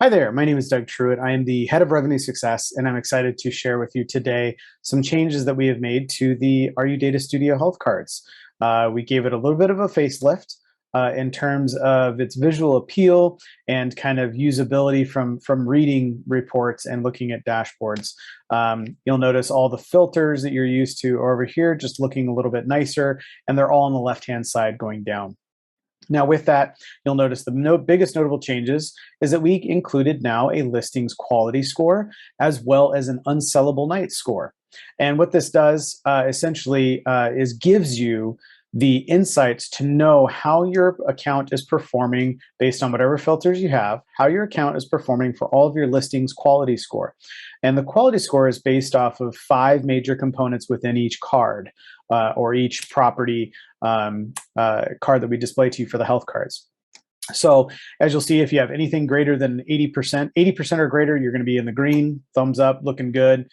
Hi there, my name is Doug Truitt. I am the head of revenue success, and I'm excited to share with you today some changes that we have made to the RU Data Studio health cards. We gave it a little bit of a facelift in terms of its visual appeal and kind of usability from reading reports and looking at dashboards. You'll notice all the filters that you're used to are over here, just looking a little bit nicer, and they're all on the left-hand side going down. Now, with that, you'll notice the biggest notable changes is that we included now a listings quality score as well as an unsellable night score. And what this does essentially is gives you the insights to know how your account is performing based on whatever filters you have, how your account is performing for all of your listings quality score. And the quality score is based off of 5 major components within each card or each property card that we display to you for the health cards. So as you'll see, if you have anything greater than 80% or greater, you're going to be in the green, thumbs up, looking good.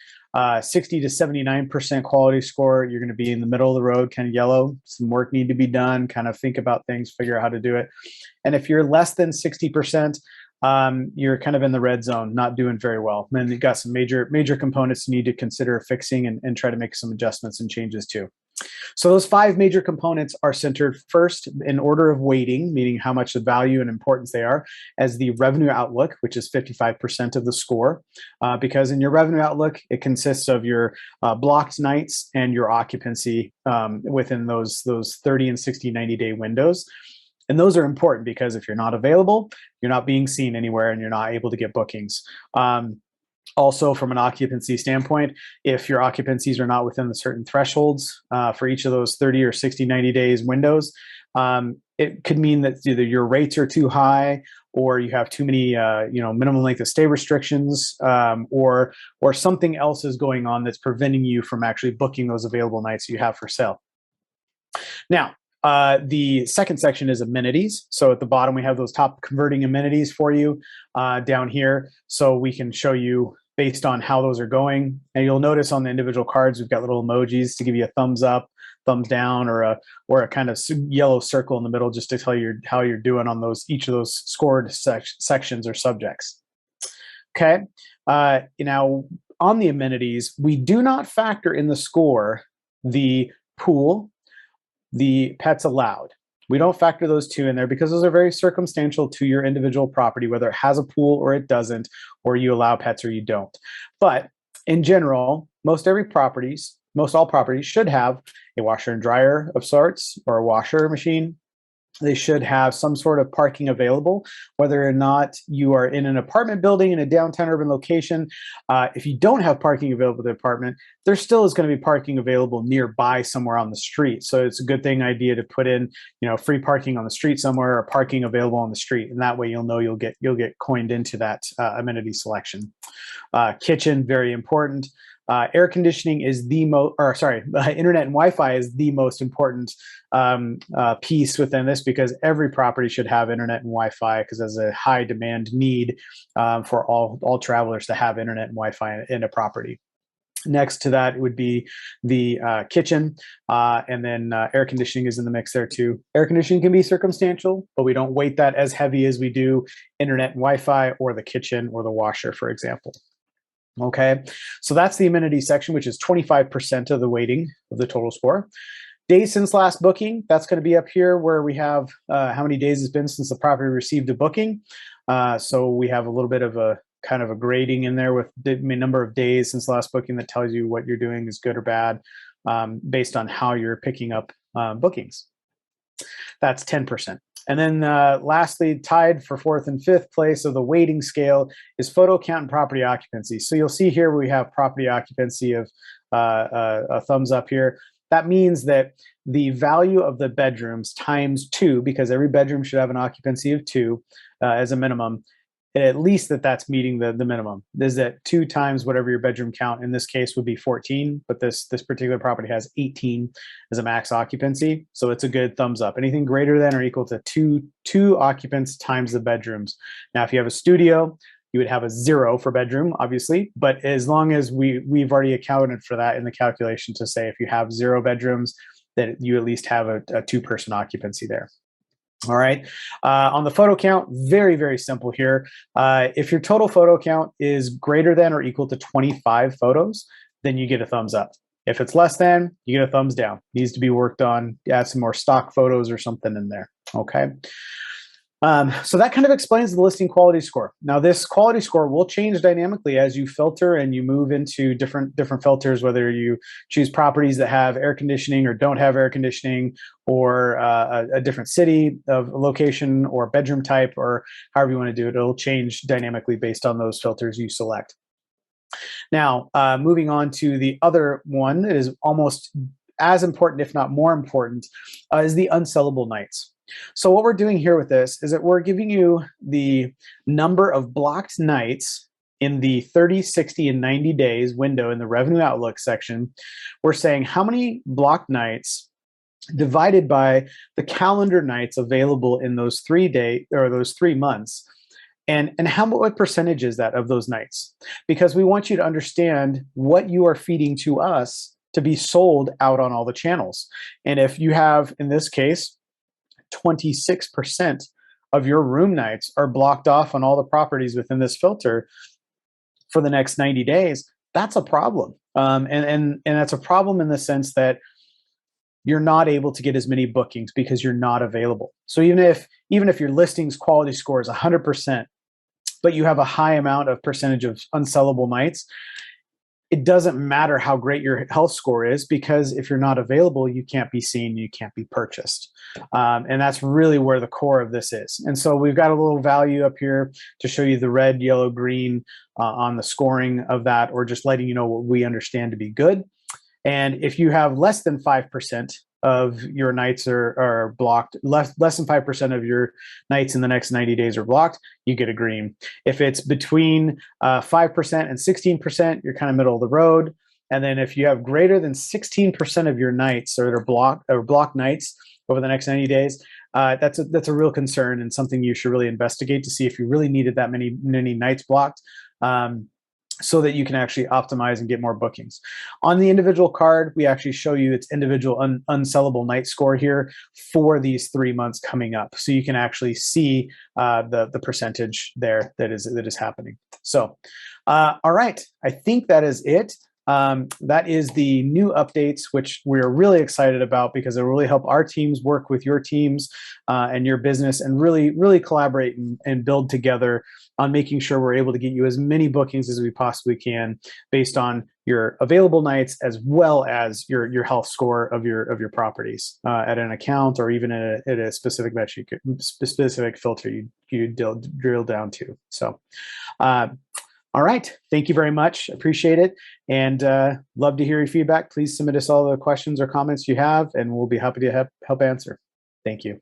60 to 79% quality score, you're going to be in the middle of the road, kind of yellow. Some work need to be done, kind of think about things, figure out how to do it. And if you're less than 60%, you're kind of in the red zone, not doing very well. And then you've got some major components you need to consider fixing and try to make some adjustments and changes too. So those 5 major components are centered first in order of weighting, meaning how much of value and importance they are, as the revenue outlook, which is 55% of the score. Because in your revenue outlook, it consists of your blocked nights and your occupancy within those 30 and 60, 90-day windows. And those are important because if you're not available, you're not being seen anywhere and you're not able to get bookings. Also, from an occupancy standpoint, if your occupancies are not within the certain thresholds for each of those 30 or 60, 90 days windows, it could mean that either your rates are too high or you have too many minimum length of stay restrictions or something else is going on that's preventing you from actually booking those available nights you have for sale. Now, the second section is amenities. So at the bottom, we have those top converting amenities for you down here. So we can show you based on how those are going. And you'll notice on the individual cards, we've got little emojis to give you a thumbs up, thumbs down, or a kind of yellow circle in the middle just to tell you how you're doing on each of those scored sections or subjects. Okay. Now, on the amenities, we do not factor in the score the pool, the pets allowed. We don't factor those 2 in there because those are very circumstantial to your individual property, whether it has a pool or it doesn't, or you allow pets or you don't. But in general, most all properties should have a washer and dryer of sorts or a washer machine. They should have some sort of parking available, whether or not you are in an apartment building in a downtown urban location. If you don't have parking available in the apartment, there still is going to be parking available nearby somewhere on the street. So it's a good idea to put in, free parking on the street somewhere or parking available on the street, and that way you'll know you'll get coined into that amenity selection. Kitchen, very important. Air conditioning is internet and Wi-Fi is the most important piece within this because every property should have internet and Wi-Fi because there's a high demand need for all travelers to have internet and Wi-Fi in a property. Next to that would be the kitchen, and then air conditioning is in the mix there too. Air conditioning can be circumstantial, but we don't weight that as heavy as we do internet and Wi-Fi or the kitchen or the washer, for example. Okay, so that's the amenity section, which is 25% of the weighting of the total score. Days since last booking, that's going to be up here where we have how many days it's been since the property received a booking. So we have a little bit of a kind of a grading in there with the number of days since last booking that tells you what you're doing is good or bad based on how you're picking up bookings. That's 10%. And then lastly, tied for 4th and 5th place of the weighting scale is photo count and property occupancy. So you'll see here we have property occupancy of a thumbs up here. That means that the value of the bedrooms times 2, because every bedroom should have an occupancy of 2 as a minimum, at least that's meeting the minimum. Is that 2 times whatever your bedroom count in this case would be 14, but this particular property has 18 as a max occupancy, so it's a good thumbs up. Anything greater than or equal to two occupants times the bedrooms. Now, if you have a studio, you would have a 0 for bedroom, obviously, but as long as we've already accounted for that in the calculation to say if you have 0 bedrooms, that you at least have a 2-person occupancy there. All right. On the photo count, very, very simple here. If your total photo count is greater than or equal to 25 photos, then you get a thumbs up. If it's less than, you get a thumbs down. Needs to be worked on. Add some more stock photos or something in there. Okay. So that kind of explains the listing quality score. Now, this quality score will change dynamically as you filter and you move into different filters, whether you choose properties that have air conditioning or don't have air conditioning, or a different city of location or bedroom type, or however you want to do it. It'll change dynamically based on those filters you select. Now, moving on to the other one that is almost as important, if not more important, is the unsellable nights. So what we're doing here with this is that we're giving you the number of blocked nights in the 30, 60, and 90 days window in the revenue outlook section. We're saying how many blocked nights divided by the calendar nights available in those 3 months. And what percentage is that of those nights? Because we want you to understand what you are feeding to us to be sold out on all the channels. And if you have, in this case, 26% of your room nights are blocked off on all the properties within this filter for the next 90 days, that's a problem. And that's a problem in the sense that you're not able to get as many bookings because you're not available. So even if your listings quality score is 100%, but you have a high amount of percentage of unsellable nights, it doesn't matter how great your health score is, because if you're not available, you can't be seen, you can't be purchased. And that's really where the core of this is. And so we've got a little value up here to show you the red, yellow, green on the scoring of that, or just letting you know what we understand to be good. And if you have less than 5% of your nights are blocked, less than 5% of your nights in the next 90 days are blocked, you get a green. If it's between 5% and 16%, you're kind of middle of the road. And then if you have greater than 16% of your nights that are blocked nights over the next 90 days, that's a real concern and something you should really investigate to see if you really needed that many nights blocked. So that you can actually optimize and get more bookings. On the individual card, we actually show you its individual unsellable night score here for these 3 months coming up. So you can actually see the percentage there that is happening. So, all right, I think that is it. That is the new updates, which we're really excited about because it will really help our teams work with your teams and your business, and really collaborate and build together on making sure we're able to get you as many bookings as we possibly can based on your available nights, as well as your health score of your properties at an account, or even at a specific metric, specific filter you drill down to. So. All right. Thank you very much. Appreciate it. And love to hear your feedback. Please submit us all the questions or comments you have, and we'll be happy to help answer. Thank you.